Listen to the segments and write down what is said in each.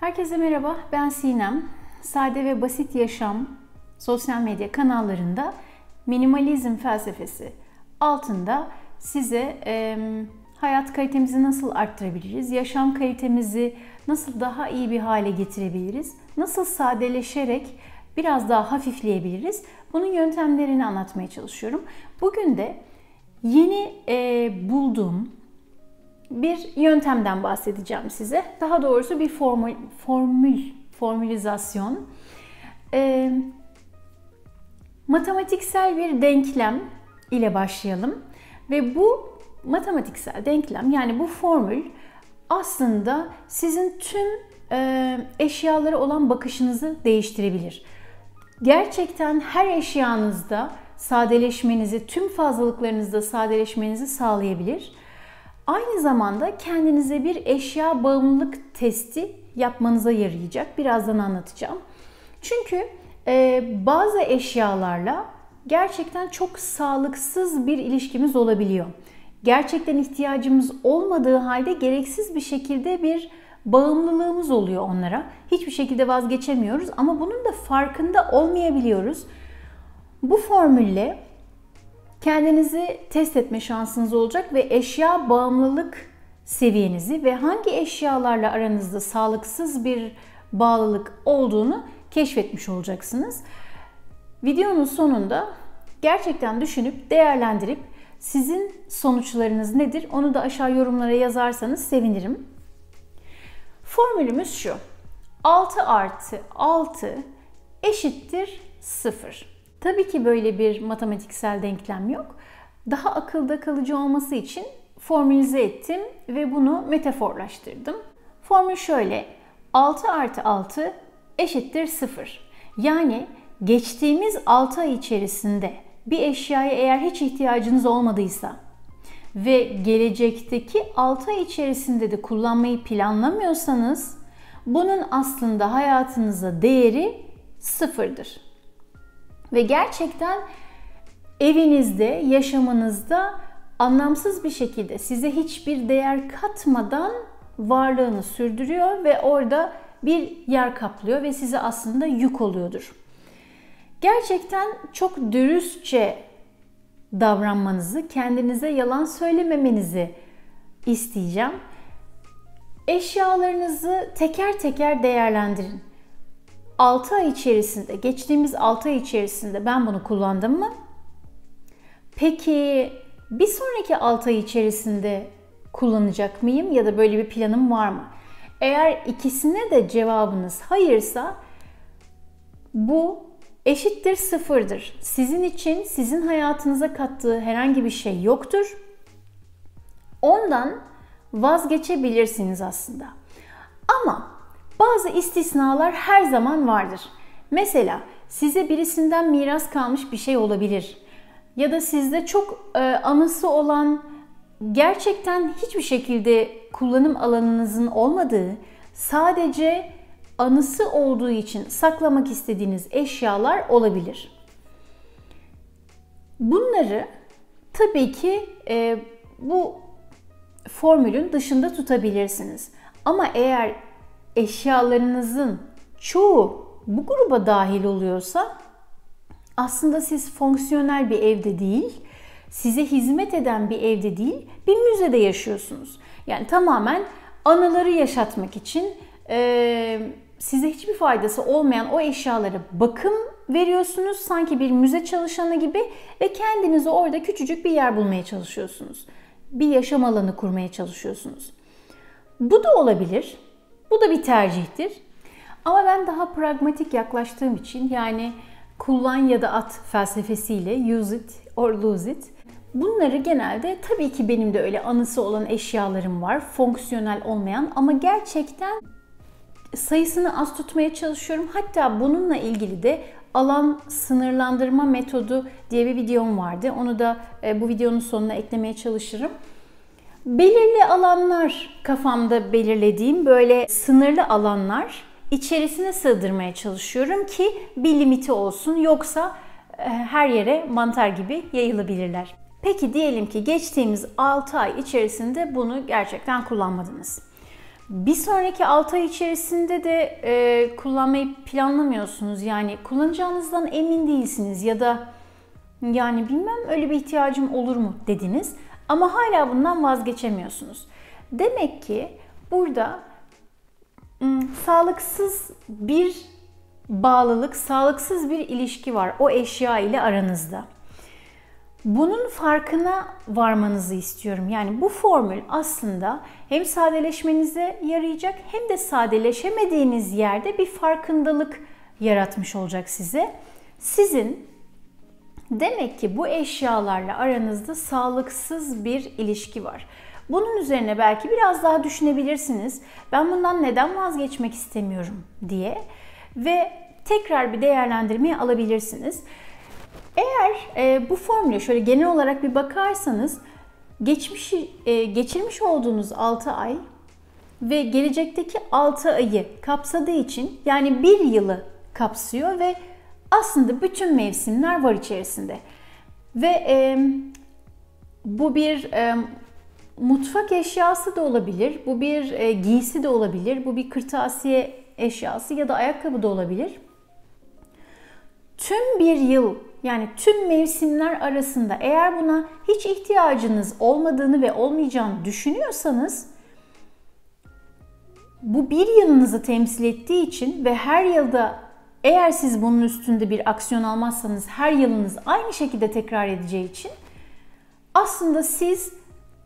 Herkese merhaba, ben Sinem. Sade ve Basit Yaşam sosyal medya kanallarında minimalizm felsefesi altında size hayat kalitemizi nasıl arttırabiliriz, yaşam kalitemizi nasıl daha iyi bir hale getirebiliriz, nasıl sadeleşerek biraz daha hafifleyebiliriz, bunun yöntemlerini anlatmaya çalışıyorum. Bugün de yeni bulduğum bir yöntemden bahsedeceğim size. Daha doğrusu bir formülizasyon. Matematiksel bir denklem ile başlayalım. Ve bu matematiksel denklem, yani bu formül aslında sizin tüm eşyalara olan bakışınızı değiştirebilir. Gerçekten her eşyanızda sadeleşmenizi, tüm fazlalıklarınızda sadeleşmenizi sağlayabilir. Aynı zamanda kendinize bir eşya bağımlılık testi yapmanıza yarayacak. Birazdan anlatacağım. Çünkü bazı eşyalarla gerçekten çok sağlıksız bir ilişkimiz olabiliyor. Gerçekten ihtiyacımız olmadığı halde gereksiz bir şekilde bir bağımlılığımız oluyor onlara. Hiçbir şekilde vazgeçemiyoruz ama bunun da farkında olmayabiliyoruz. Bu formülle kendinizi test etme şansınız olacak ve eşya bağımlılık seviyenizi ve hangi eşyalarla aranızda sağlıksız bir bağlılık olduğunu keşfetmiş olacaksınız. Videonun sonunda gerçekten düşünüp değerlendirip sizin sonuçlarınız nedir onu da aşağı yorumlara yazarsanız sevinirim. Formülümüz şu: 6 artı 6 eşittir 0. Tabii ki böyle bir matematiksel denklem yok. Daha akılda kalıcı olması için formülize ettim ve bunu metaforlaştırdım. Formül şöyle: 6 artı 6 eşittir 0. Yani geçtiğimiz 6 ay içerisinde bir eşyaya eğer hiç ihtiyacınız olmadıysa ve gelecekteki 6 ay içerisinde de kullanmayı planlamıyorsanız bunun aslında hayatınıza değeri sıfırdır. Ve gerçekten evinizde, yaşamınızda anlamsız bir şekilde size hiçbir değer katmadan varlığını sürdürüyor ve orada bir yer kaplıyor ve size aslında yük oluyordur. Gerçekten çok dürüstçe davranmanızı, kendinize yalan söylememenizi isteyeceğim. Eşyalarınızı teker teker değerlendirin. 6 ay içerisinde, geçtiğimiz 6 ay içerisinde ben bunu kullandım mı? Peki bir sonraki 6 ay içerisinde kullanacak mıyım ya da böyle bir planım var mı? Eğer ikisine de cevabınız hayırsa bu eşittir sıfırdır. Sizin için, sizin hayatınıza kattığı herhangi bir şey yoktur. Ondan vazgeçebilirsiniz aslında. Ama bazı istisnalar her zaman vardır. Mesela size birisinden miras kalmış bir şey olabilir. Ya da sizde çok anısı olan, gerçekten hiçbir şekilde kullanım alanınızın olmadığı, sadece anısı olduğu için saklamak istediğiniz eşyalar olabilir. Bunları tabii ki bu formülün dışında tutabilirsiniz. Ama eğer eşyalarınızın çoğu bu gruba dahil oluyorsa aslında siz fonksiyonel bir evde değil, size hizmet eden bir evde değil, bir müzede yaşıyorsunuz. Yani tamamen anıları yaşatmak için size hiçbir faydası olmayan o eşyalara bakım veriyorsunuz, sanki bir müze çalışanı gibi, ve kendinize orada küçücük bir yer bulmaya çalışıyorsunuz. Bir yaşam alanı kurmaya çalışıyorsunuz. Bu da olabilir. Bu da bir tercihtir. Ama ben daha pragmatik yaklaştığım için, yani kullan ya da at felsefesiyle, use it or lose it, bunları genelde, tabii ki benim de öyle anısı olan eşyalarım var, fonksiyonel olmayan, ama gerçekten sayısını az tutmaya çalışıyorum. Hatta bununla ilgili de alan sınırlandırma metodu diye bir videom vardı. Onu da bu videonun sonuna eklemeye çalışırım. Belirli alanlar, kafamda belirlediğim böyle sınırlı alanlar içerisine sığdırmaya çalışıyorum ki bir limiti olsun, yoksa her yere mantar gibi yayılabilirler. Peki diyelim ki geçtiğimiz 6 ay içerisinde bunu gerçekten kullanmadınız. Bir sonraki 6 ay içerisinde de kullanmayı planlamıyorsunuz. Yani kullanacağınızdan emin değilsiniz ya da yani bilmem öyle bir ihtiyacım olur mu dediniz. Ama hala bundan vazgeçemiyorsunuz. Demek ki burada sağlıksız bir bağlılık, sağlıksız bir ilişki var o eşya ile aranızda. Bunun farkına varmanızı istiyorum. Yani bu formül aslında hem sadeleşmenize yarayacak hem de sadeleşemediğiniz yerde bir farkındalık yaratmış olacak size. Sizin demek ki bu eşyalarla aranızda sağlıksız bir ilişki var. Bunun üzerine belki biraz daha düşünebilirsiniz. Ben bundan neden vazgeçmek istemiyorum diye ve tekrar bir değerlendirmeye alabilirsiniz. Eğer bu formüle şöyle genel olarak bir bakarsanız geçirmiş olduğunuz 6 ay ve gelecekteki 6 ayı kapsadığı için yani 1 yılı kapsıyor ve aslında bütün mevsimler var içerisinde. Ve bu bir mutfak eşyası da olabilir, bu bir giysi de olabilir, bu bir kırtasiye eşyası ya da ayakkabı da olabilir. Tüm bir yıl yani tüm mevsimler arasında eğer buna hiç ihtiyacınız olmadığını ve olmayacağını düşünüyorsanız bu bir yılınızı temsil ettiği için ve her yılda eğer siz bunun üstünde bir aksiyon almazsanız her yılınız aynı şekilde tekrar edeceği için aslında siz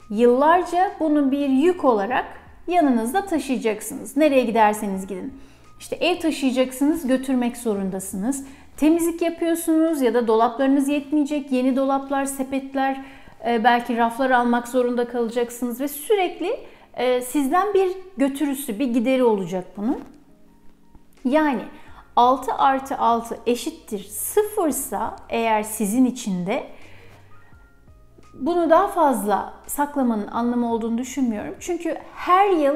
yıllarca bunu bir yük olarak yanınızda taşıyacaksınız. Nereye giderseniz gidin. İşte ev taşıyacaksınız, götürmek zorundasınız. Temizlik yapıyorsunuz ya da dolaplarınız yetmeyecek. Yeni dolaplar, sepetler, belki raflar almak zorunda kalacaksınız ve sürekli sizden bir götürüsü, bir gideri olacak bunun. Yani 6 + 6 = 0 ise eğer sizin için de bunu daha fazla saklamanın anlamı olduğunu düşünmüyorum. Çünkü her yıl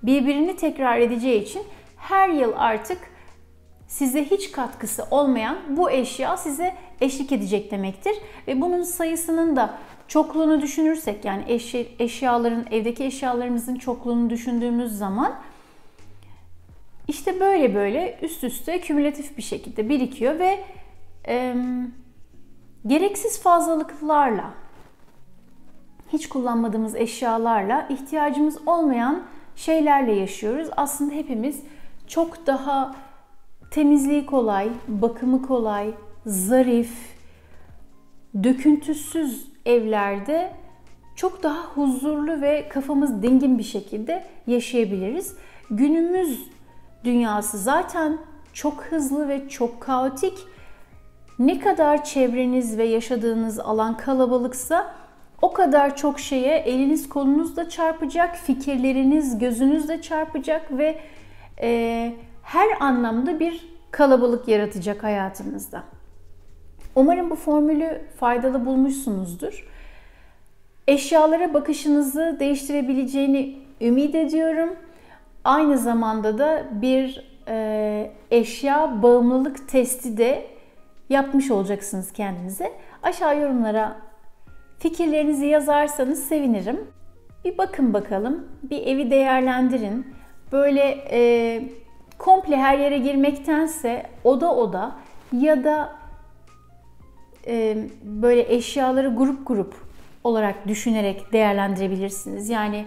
birbirini tekrar edeceği için her yıl artık size hiç katkısı olmayan bu eşya size eşlik edecek demektir. Ve bunun sayısının da çokluğunu düşünürsek yani evdeki eşyalarımızın çokluğunu düşündüğümüz zaman işte böyle üst üste kümülatif bir şekilde birikiyor ve gereksiz fazlalıklarla, hiç kullanmadığımız eşyalarla, ihtiyacımız olmayan şeylerle yaşıyoruz. Aslında hepimiz çok daha temizliği kolay, bakımı kolay, zarif, döküntüsüz evlerde çok daha huzurlu ve kafamız dingin bir şekilde yaşayabiliriz. Günümüz dünyası zaten çok hızlı ve çok kaotik. Ne kadar çevreniz ve yaşadığınız alan kalabalıksa o kadar çok şeye eliniz kolunuz da çarpacak, fikirleriniz gözünüz de çarpacak ve her anlamda bir kalabalık yaratacak hayatınızda. Umarım bu formülü faydalı bulmuşsunuzdur. Eşyalara bakışınızı değiştirebileceğini ümit ediyorum. Aynı zamanda da bir eşya bağımlılık testi de yapmış olacaksınız kendinize. Aşağı yorumlara fikirlerinizi yazarsanız sevinirim. Bir bakın bakalım, bir evi değerlendirin. Böyle komple her yere girmektense oda ya da böyle eşyaları grup olarak düşünerek değerlendirebilirsiniz. Yani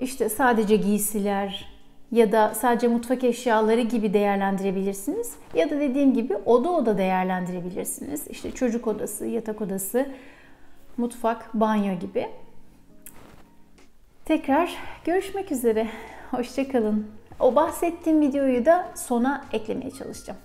işte sadece giysiler ya da sadece mutfak eşyaları gibi değerlendirebilirsiniz. Ya da dediğim gibi oda değerlendirebilirsiniz. İşte çocuk odası, yatak odası, mutfak, banyo gibi. Tekrar görüşmek üzere. Hoşça kalın. O bahsettiğim videoyu da sona eklemeye çalışacağım.